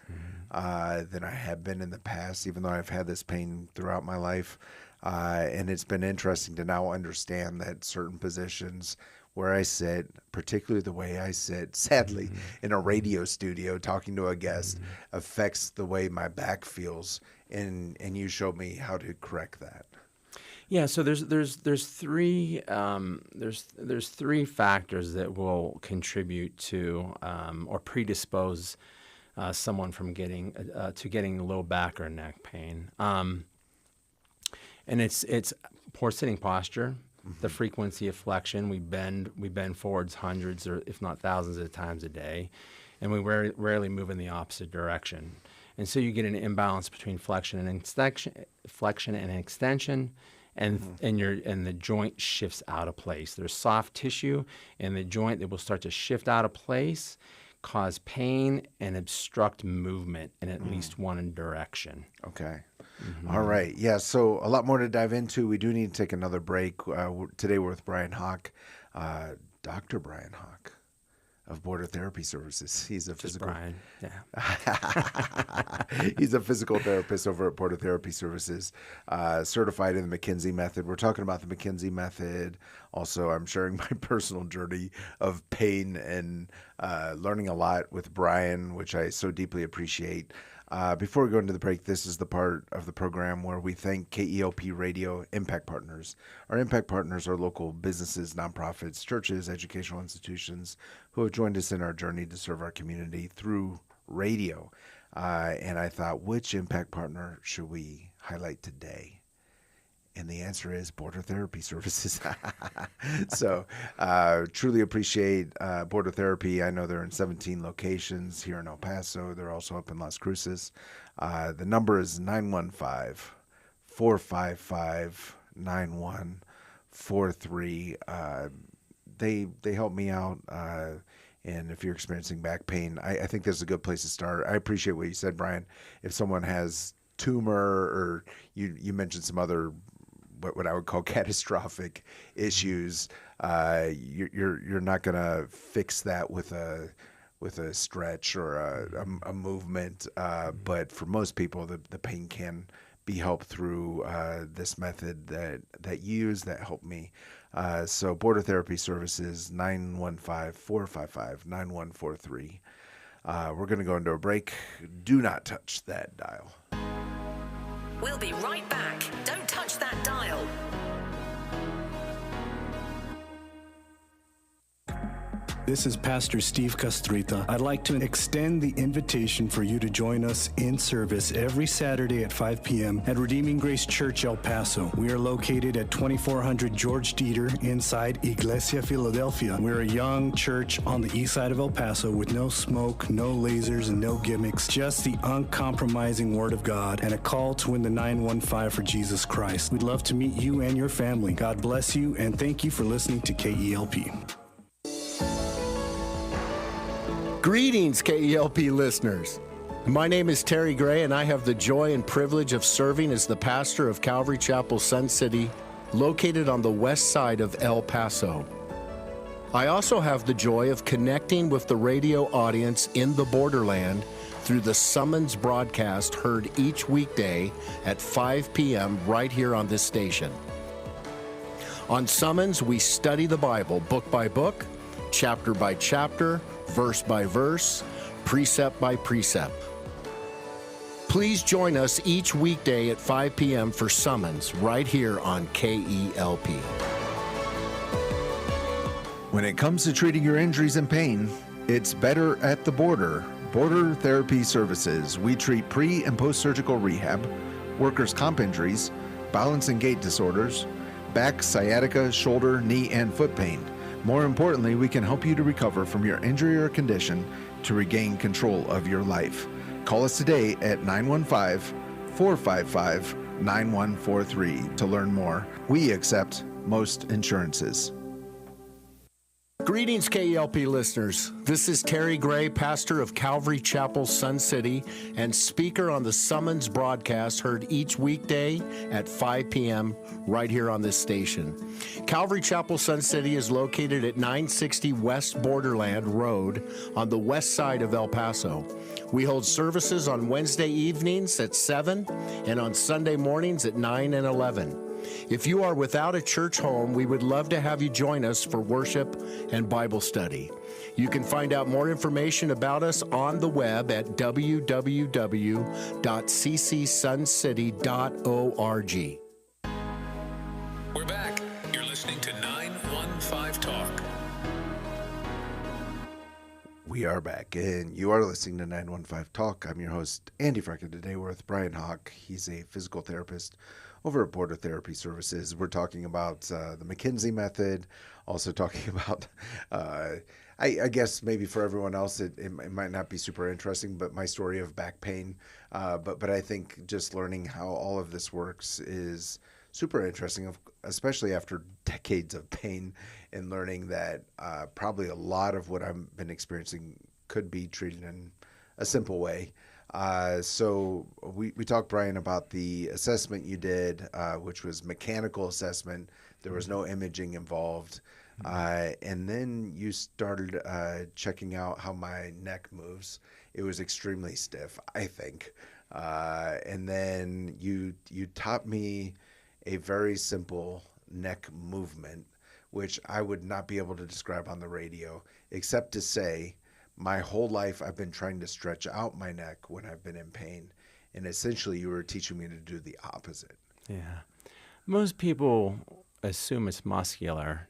than I have been in the past, even though I've had this pain throughout my life. And it's been interesting to now understand that certain positions where I sit, particularly the way I sit, sadly, in a radio studio talking to a guest, affects the way my back feels, and you showed me how to correct that. Yeah, so there's three factors that will contribute to or predispose someone from getting low back or neck pain, and it's poor sitting posture. The frequency of flexion, we bend forwards hundreds or if not thousands of times a day, and we rarely move in the opposite direction. And so you get an imbalance between flexion and extension, and the joint shifts out of place. There's soft tissue in the joint that will start to shift out of place, cause pain, and obstruct movement in at least one direction. Okay. All right. Yeah, so a lot more to dive into. We do need to take another break. Today we're with Bryan Hock, Dr. Bryan Hock of Border Therapy Services. He's a physical Bryan. Yeah. He's a physical therapist over at Border Therapy Services, certified in the McKenzie method. We're talking about the McKenzie method. Also, I'm sharing my personal journey of pain and learning a lot with Bryan, which I so deeply appreciate. Before we go into the break, this is the part of the program where we thank KELP Radio Impact Partners. Our Impact Partners are local businesses, nonprofits, churches, educational institutions who have joined us in our journey to serve our community through radio. And I thought, which Impact Partner should we highlight today? And the answer is Border Therapy Services. So truly appreciate Border Therapy. I know they're in 17 locations here in El Paso. They're also up in Las Cruces. The number is 915-455-9143. They help me out. And if you're experiencing back pain, I think this is a good place to start. I appreciate what you said, Bryan. If someone has tumor, or you mentioned some other what I would call catastrophic issues, you're not going to fix that with a with a stretch or a movement. But for most people, the pain can be helped through this method that you use that helped me. So Border Therapy Services, 915-455-9143. We're going to go into a break. Do not touch that dial. We'll be right back. Don't touch that dial. This is Pastor Steve Castrita. I'd like to extend the invitation for you to join us in service every Saturday at 5 p.m. at Redeeming Grace Church, El Paso. We are located at 2400 George Dieter inside Iglesia Philadelphia. We're a young church on the east side of El Paso with no smoke, no lasers, and no gimmicks. Just the uncompromising Word of God and a call to win the 915 for Jesus Christ. We'd love to meet you and your family. God bless you, and thank you for listening to KELP. Greetings, KELP listeners. My name is Terry Gray, and I have the joy and privilege of serving as the pastor of Calvary Chapel Sun City, located on the west side of El Paso. I also have the joy of connecting with the radio audience in the borderland through the Summons broadcast heard each weekday at 5 p.m. right here on this station. On Summons, we study the Bible book by book, chapter by chapter, verse by verse, precept by precept. Please join us each weekday at 5 p.m. for Summons right here on KELP. When it comes to treating your injuries and pain, it's better at the border. Border Therapy Services. We treat pre- and post-surgical rehab, workers' comp injuries, balance and gait disorders, back, sciatica, shoulder, knee, and foot pain. More importantly, we can help you to recover from your injury or condition to regain control of your life. Call us today at 915-455-9143 to learn more. We accept most insurances. Greetings, KELP listeners. This is Terry Gray, pastor of Calvary Chapel Sun City and speaker on the Summons broadcast heard each weekday at 5 p.m. right here on this station. Calvary Chapel Sun City is located at 960 West Borderland Road on the west side of El Paso. We hold services on Wednesday evenings at 7 and on Sunday mornings at 9 and 11. If you are without a church home, we would love to have you join us for worship and Bible study. You can find out more information about us on the web at www.ccsuncity.org. We're back. You're listening to 915 Talk. We are back, and you are listening to 915 Talk. I'm your host, Andy Franken. Today we're with Bryan Hock. He's a physical therapist over at Border Therapy Services. We're talking about the McKenzie method, also talking about, I guess maybe for everyone else it might not be super interesting, but my story of back pain. But I think just learning how all of this works is super interesting, especially after decades of pain, and learning that probably a lot of what I've been experiencing could be treated in a simple way. So we talked, Bryan, about the assessment you did, which was mechanical assessment. There was no imaging involved. And then you started checking out how my neck moves. It was extremely stiff, I think. And then you taught me a very simple neck movement, which I would not be able to describe on the radio, except to say, my whole life I've been trying to stretch out my neck when I've been in pain. And essentially you were teaching me to do the opposite. Yeah. Most people assume it's muscular,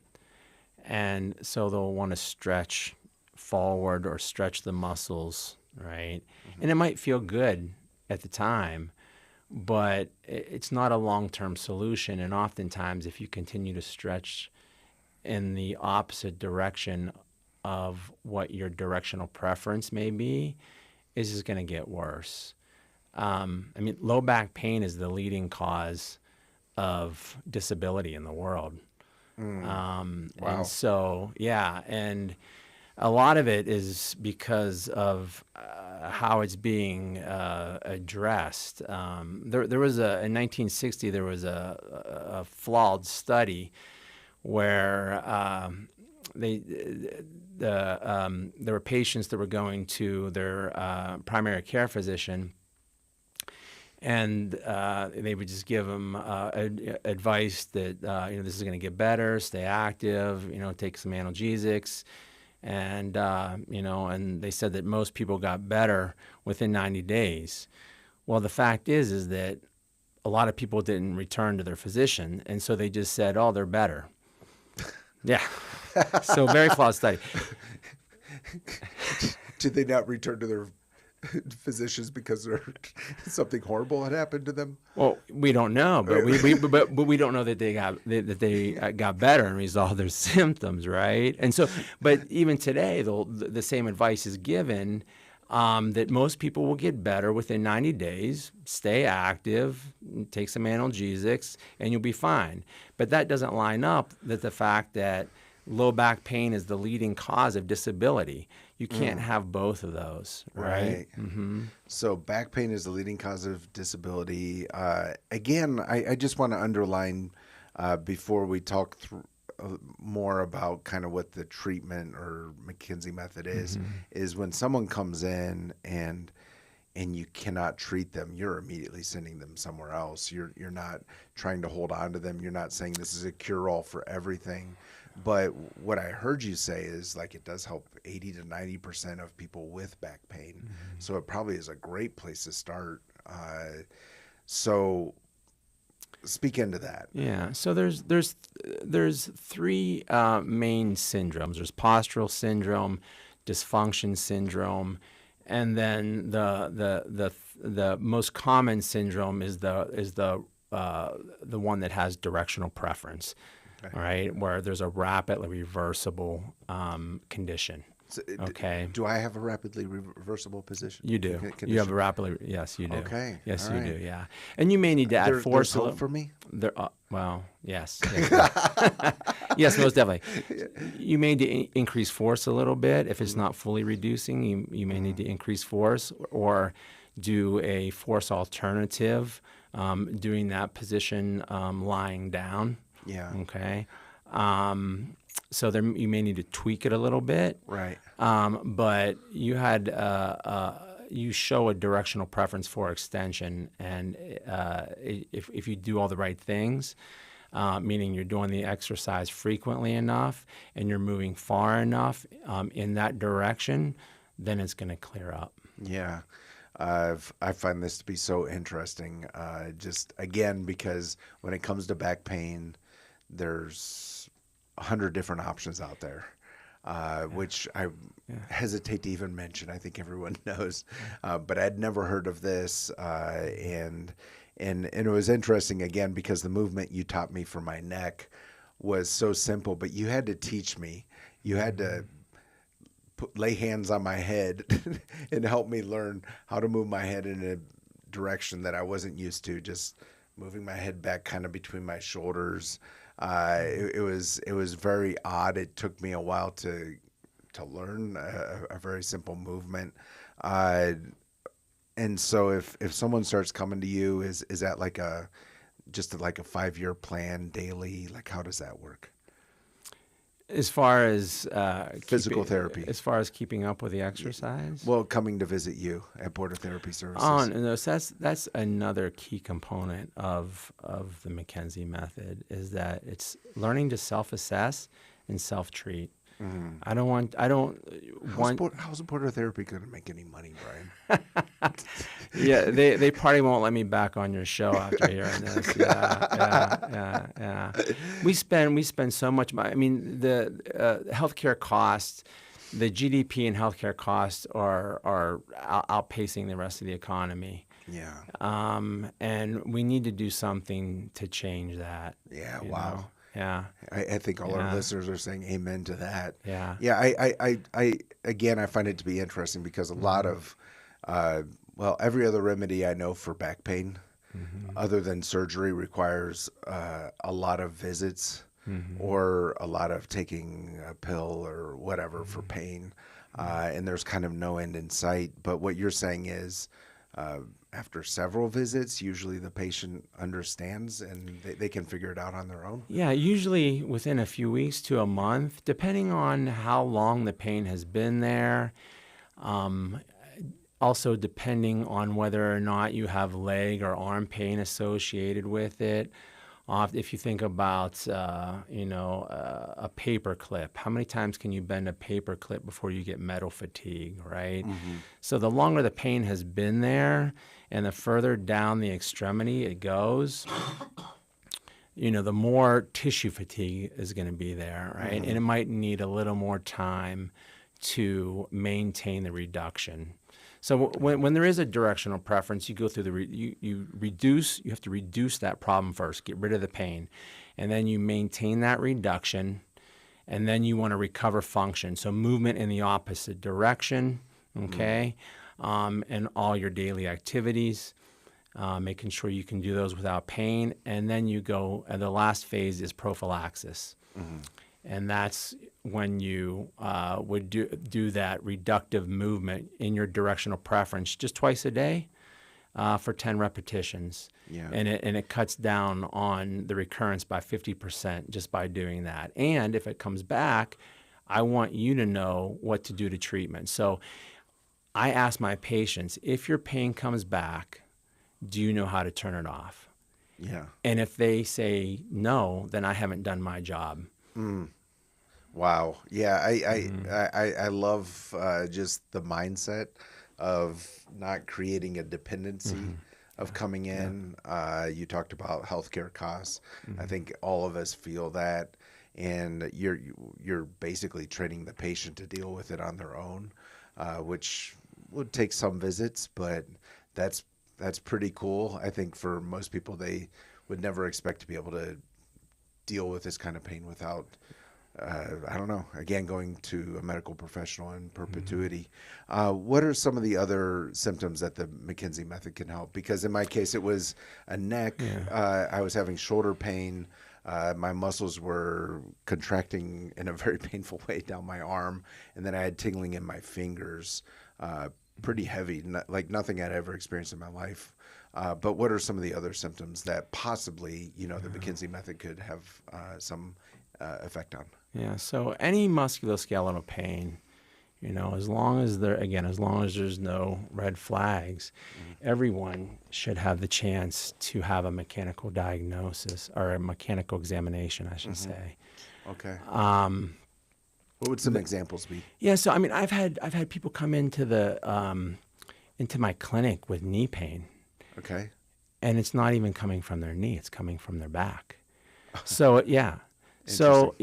and so they'll want to stretch forward or stretch the muscles, right? Mm-hmm. And it might feel good at the time, but it's not a long-term solution. And oftentimes if you continue to stretch in the opposite direction of what your directional preference may be, is just going to get worse. Low back pain is the leading cause of disability in the world. Wow. And so, yeah, and a lot of it is because of how it's being addressed. There was in 1960, there was a flawed study where there were patients that were going to their primary care physician, and they would just give them advice that this is going to get better, stay active, take some analgesics, and and they said that most people got better within 90 days. Well, the fact is that a lot of people didn't return to their physician, and so they just said, "Oh, they're better." Yeah. So very flawed study. Did they not return to their physicians because something horrible had happened to them? Well, we don't know, but we don't know that they got better and resolved their symptoms, right? And so, but even today, the same advice is given. That most people will get better within 90 days, stay active, take some analgesics, and you'll be fine. But that doesn't line up with the fact that low back pain is the leading cause of disability. You can't have both of those, right? Mm-hmm. So back pain is the leading cause of disability. Again, I just want to underline before we talk through more about kind of what the treatment or McKenzie method is when someone comes in and you cannot treat them, you're immediately sending them somewhere else. You're not trying to hold on to them. You're not saying this is a cure-all for everything. But what I heard you say is like it does help 80 to 90% of people with back pain. So it probably is a great place to start. So speak into that. Yeah. So there's three main syndromes. There's postural syndrome, dysfunction syndrome, and then the most common syndrome is the one that has directional preference. Okay. Right, where there's a rapidly reversible condition. So, okay. Do I have a rapidly reversible position? You do. Condition? You have a rapidly, yes, you do. Okay. Yes, all you right. do. Yeah, and you may need to add force. There's hope for me. There, well, yes. Yes, most definitely. You may need to increase force a little bit if it's not fully reducing. You may need to increase force or do a force alternative, doing that position lying down. Yeah. Okay. So there, you may need to tweak it a little bit. Right. But you had you show a directional preference for extension, and if you do all the right things, meaning you're doing the exercise frequently enough and you're moving far enough in that direction, then it's going to clear up. Yeah. I find this to be so interesting. Just again, because when it comes to back pain, there's 100 different options out there, which I hesitate to even mention. I think everyone knows, but I'd never heard of this, and it was interesting again because the movement you taught me for my neck was so simple, but you had to teach me. You had to lay hands on my head and help me learn how to move my head in a direction that I wasn't used to. Just moving my head back kind of between my shoulders. It was very odd. It took me a while to learn a very simple movement. And so if someone starts coming to you, is that like just like a 5-year plan daily? Like how does that work? As far as physical therapy, as far as keeping up with the exercise, well, coming to visit you at Border Therapy Services. No, so that's another key component of the McKenzie method is that it's learning to self-assess and self-treat. Mm-hmm. How's Border Therapy going to make any money, Bryan? Yeah, they probably won't let me back on your show after hearing this. Yeah. We spend so much money. I mean, the healthcare costs, the GDP and healthcare costs are outpacing the rest of the economy. Yeah. And we need to do something to change that. Yeah. Wow. Know? Yeah. I think all our listeners are saying amen to that. Yeah. Yeah. I again, I find it to be interesting because a lot of, every other remedy I know for back pain, other than surgery, requires a lot of visits or a lot of taking a pill or whatever for pain. And there's kind of no end in sight. But what you're saying is after several visits, usually the patient understands and they can figure it out on their own? Yeah, usually within a few weeks to a month, depending on how long the pain has been there. Also depending on whether or not you have leg or arm pain associated with it. If you think about, a paper clip, how many times can you bend a paper clip before you get metal fatigue, right? So the longer the pain has been there and the further down the extremity it goes, the more tissue fatigue is going to be there, right? And it might need a little more time to maintain the reduction. So when there is a directional preference, you go through you have to reduce that problem first, get rid of the pain, and then you maintain that reduction, and then you want to recover function. So movement in the opposite direction, okay, and all your daily activities, making sure you can do those without pain, and then you go, and the last phase is prophylaxis. And that's when you would do that reductive movement in your directional preference just twice a day for 10 repetitions. Yeah. And it cuts down on the recurrence by 50% just by doing that. And if it comes back, I want you to know what to do to treatment. So I ask my patients, if your pain comes back, do you know how to turn it off? Yeah. And if they say no, then I haven't done my job. Wow. Yeah, I love just the mindset of not creating a dependency of coming in. You talked about healthcare costs. I think all of us feel that, and you're basically training the patient to deal with it on their own, which would take some visits, but that's pretty cool. I think for most people, they would never expect to be able to deal with this kind of pain without, I don't know, again, going to a medical professional in perpetuity. What are some of the other symptoms that the McKenzie method can help? Because in my case, it was a neck. I was having shoulder pain. My muscles were contracting in a very painful way down my arm. And then I had tingling in my fingers, pretty heavy, like nothing I'd ever experienced in my life. But what are some of the other symptoms that possibly, the McKenzie method could have some effect on? Yeah, so any musculoskeletal pain, as long as there's no red flags, everyone should have the chance to have a mechanical diagnosis or a mechanical examination, I should say. Okay. What would some examples be? Yeah, so I've had people come into into my clinic with knee pain. Okay. And it's not even coming from their knee; it's coming from their back. So yeah. So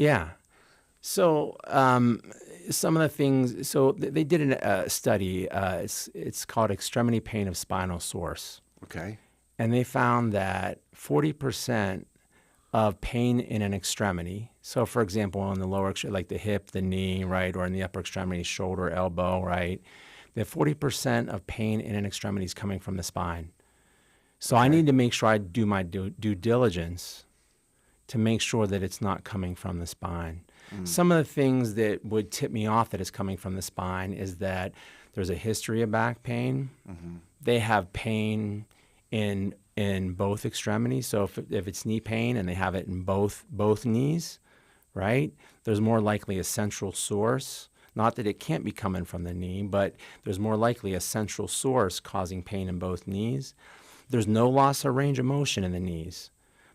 some of the things. So they did a study. It's called extremity pain of spinal source. Okay. And they found that 40% of pain in an extremity. So, for example, in the lower, like the hip, the knee, right, or in the upper extremity, shoulder, elbow, right, that 40% of pain in an extremity is coming from the spine. So I need to make sure I do my due diligence to make sure that it's not coming from the spine. Some of the things that would tip me off that it's coming from the spine is that there's a history of back pain. They have pain in both extremities. So if it's knee pain and they have it in both knees, right, there's more likely a central source. Not that it can't be coming from the knee, but there's more likely a central source causing pain in both knees. There's no loss of range of motion in the knees,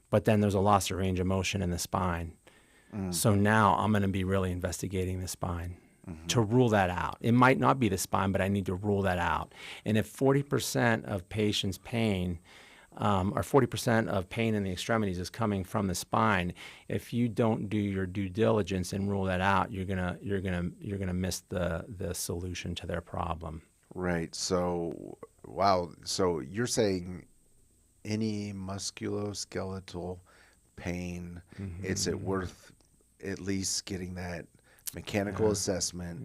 but then there's a loss of range of motion in the spine. So now I'm going to be really investigating the spine to rule that out. It might not be the spine, but I need to rule that out. And if 40% of patients' pain or 40% of pain in the extremities is coming from the spine, if you don't do your due diligence and rule that out, you're gonna miss the solution to their problem. Right. So, wow. So you're saying any musculoskeletal pain, it's worth at least getting that mechanical assessment.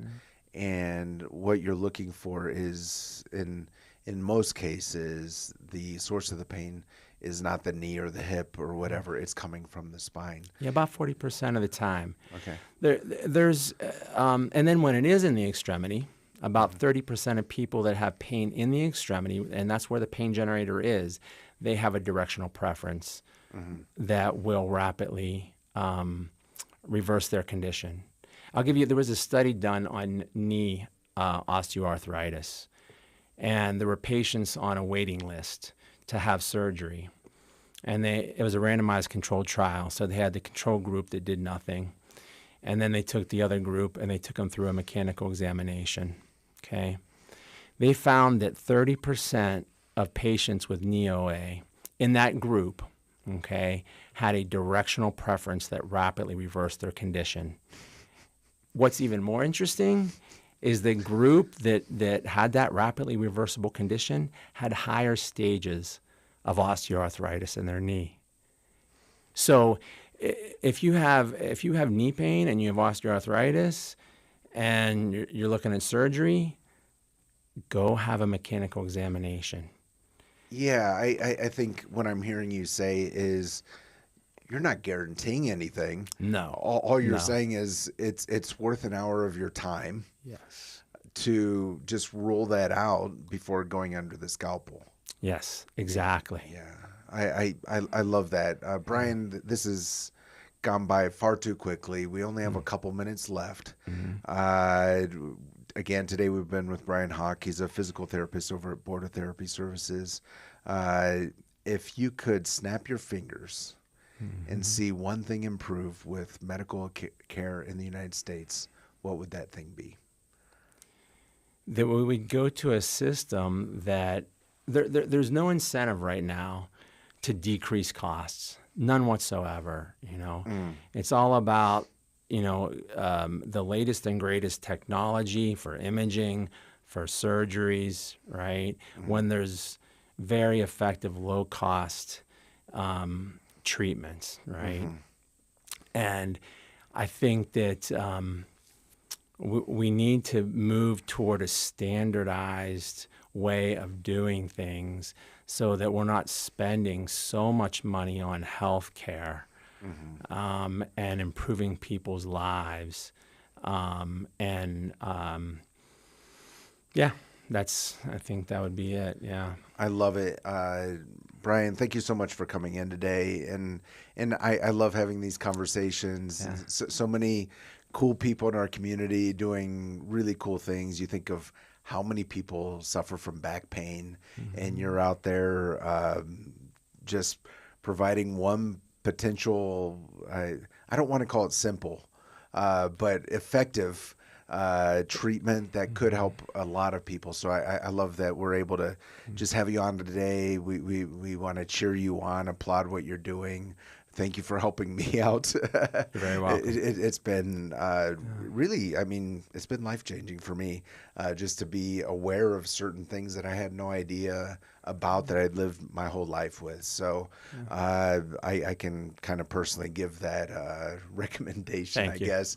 And what you're looking for is, in most cases, the source of the pain is not the knee or the hip or whatever. It's coming from the spine. Yeah, about 40% of the time. Okay. There's and then when it is in the extremity, About 30% of people that have pain in the extremity, and that's where the pain generator is, they have a directional preference that will rapidly reverse their condition. I'll give you, there was a study done on knee osteoarthritis, and there were patients on a waiting list to have surgery. And it was a randomized controlled trial, so they had the control group that did nothing, and then they took the other group and they took them through a mechanical examination, okay? They found that 30% of patients with knee OA in that group, okay, had a directional preference that rapidly reversed their condition. What's even more interesting is the group that had that rapidly reversible condition had higher stages of osteoarthritis in their knee. So if you have knee pain and you have osteoarthritis and you're looking at surgery, go have a mechanical examination. Yeah, I think what I'm hearing you say is you're not guaranteeing anything. No. All you're saying is it's worth an hour of your time. Yes. To just rule that out before going under the scalpel. Yes, exactly. Yeah, I love that. Bryan, this has gone by far too quickly. We only have a couple minutes left. Again, today we've been with Bryan Hock. He's a physical therapist over at Border Therapy Services. If you could snap your fingers and see one thing improve with medical care in the United States, what would that thing be? That we would go to a system that there's no incentive right now to decrease costs, none whatsoever. It's all about the latest and greatest technology for imaging, for surgeries, right? When there's very effective, low cost treatments, right? And I think that we need to move toward a standardized way of doing things so that we're not spending so much money on health care and improving people's lives. I think that would be it. Yeah. I love it. Bryan, thank you so much for coming in today. And I love having these conversations. Yeah. So many cool people in our community doing really cool things. You think of how many people suffer from back pain, and you're out there just providing one potential, I don't want to call it simple, but effective treatment that could help a lot of people. So I love that we're able to just have you on today. We want to cheer you on, applaud what you're doing. Thank you for helping me out. You're very welcome. It's been really, it's been life-changing for me just to be aware of certain things that I had no idea about that I'd lived my whole life with. So I can kind of personally give that recommendation, I guess,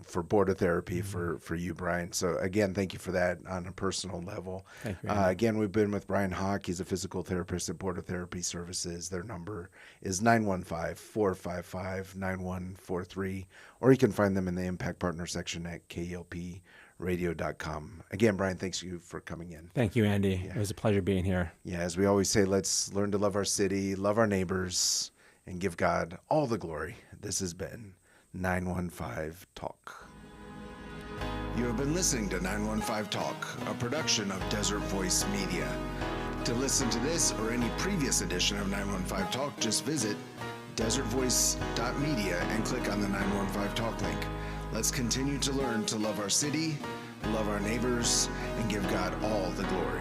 for Border Therapy for you, Bryan. So again, thank you for that on a personal level. Thank you. Again, we've been with Bryan Hock. He's a physical therapist at Border Therapy Services. Their number is 915-455-9143, or you can find them in the Impact Partner section at KELPradio.com. Again, Bryan, thanks you for coming in. Thank you, Andy. Yeah. It was a pleasure being here. Yeah, as we always say, let's learn to love our city, love our neighbors, and give God all the glory. This has been 915 Talk. You have been listening to 915 Talk, a production of Desert Voice Media. To listen to this or any previous edition of 915 Talk, just visit desertvoice.media and click on the 915 Talk link. Let's continue to learn to love our city, love our neighbors, and give God all the glory.